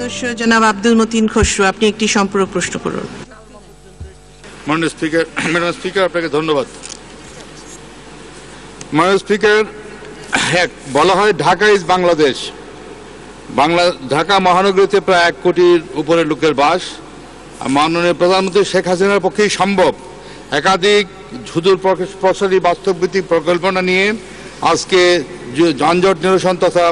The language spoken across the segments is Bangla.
সদস্য জনাব আব্দুল মতিন খসরু, আপনি একটি সম্পূরক প্রশ্ন করুন। মাননীয় স্পিকার, ম্যাডাম স্পিকার, আপনাকে ধন্যবাদ। মাননীয় স্পিকার, বলা হয় ঢাকা ইজ বাংলাদেশ। ঢাকা মহানগরীতে প্রায় 1 কোটির উপরে লোকের বাস। মাননীয় প্রধানমন্ত্রী শেখ হাসিনার পক্ষেই সম্ভব একাধিক সুদূর প্রসারী বাস্তবভিত্তিক পরিকল্পনা নিয়ে আজকে যানজট নিরসন তথা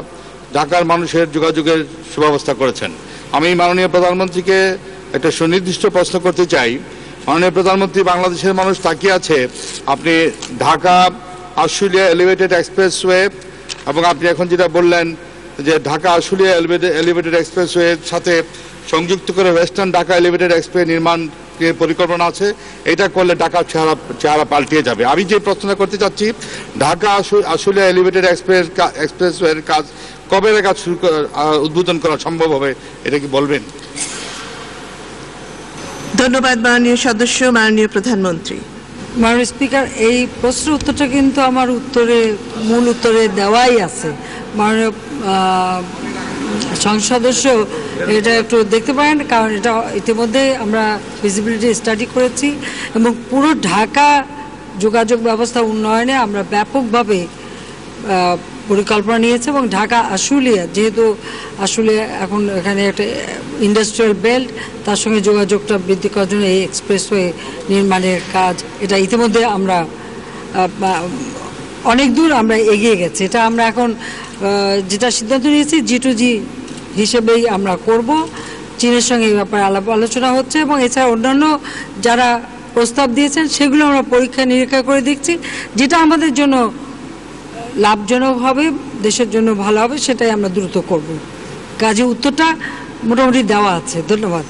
ঢাকার মানুষের যোগাযোগের সুব্যবস্থা করেছেন। আমি মাননীয় প্রধানমন্ত্রীকে একটা সুনির্দিষ্ট প্রশ্ন করতে চাই। মাননীয় প্রধানমন্ত্রী, বাংলাদেশের মানুষ তাকিয়ে আছে আপনি ঢাকা আশুলিয়া এলিভেটেড এক্সপ্রেসওয়ে এবং আপনি এখন যেটা বললেন যে ঢাকা আশুলিয়া এলিভেটেড এক্সপ্রেসওয়ের সাথে সংযুক্ত করে ওয়েস্টার্ন ঢাকা এলিভেটেড এক্সপ্রেস নির্মাণ পরিকল্পনা আছে। এটা করলে ঢাকার চেহারা পাল্টিয়ে যাবে। আমি যে প্রশ্নটা করতে চাচ্ছি, ঢাকা আশুলিয়া এলিভেটেড এক্সপ্রেসওয়ের কাজ কবে নাগাদ উদ্বোধন করা সম্ভব হবে, এটা কি বলবেন? ধন্যবাদ মাননীয় সদস্য। মাননীয় প্রধানমন্ত্রী। মাননীয় স্পিকার, এই প্রশ্নের উত্তরটা কিন্তু আমার মূল উত্তরে দেওয়াই আছে। মাননীয় সংসদ সদস্য এটা একটু দেখতে পারেন, কারণ এটা ইতিমধ্যে আমরা ফিজিবিলিটি স্টাডি করেছি এবং পুরো ঢাকা যোগাযোগ ব্যবস্থা উন্নয়নে আমরা ব্যাপকভাবে পরিকল্পনা নিয়েছে এবং ঢাকা আশুলিয়া, যেহেতু আশুলিয়া এখন এখানে একটা ইন্ডাস্ট্রিয়াল বেল্ট, তার সঙ্গে যোগাযোগটা বৃদ্ধি করার জন্য এই এক্সপ্রেসওয়ে নির্মাণের কাজ এটা ইতিমধ্যে আমরা অনেক দূর আমরা এগিয়ে গেছি। এটা আমরা এখন যেটা সিদ্ধান্ত নিয়েছি G2G হিসেবেই আমরা করব। চীনের সঙ্গে এই ব্যাপারে আলাপ আলোচনা হচ্ছে এবং এছাড়া অন্যান্য যারা প্রস্তাব দিয়েছেন সেগুলো আমরা পরীক্ষা নিরীক্ষা করে দেখছি, যেটা আমাদের জন্য লাভজনক হবে, দেশের জন্য ভালো হবে, সেটাই আমরা দ্রুত করব। কাজে উত্তরটা মোটামুটি দেওয়া আছে। ধন্যবাদ।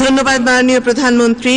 ধন্যবাদ মাননীয় প্রধানমন্ত্রী।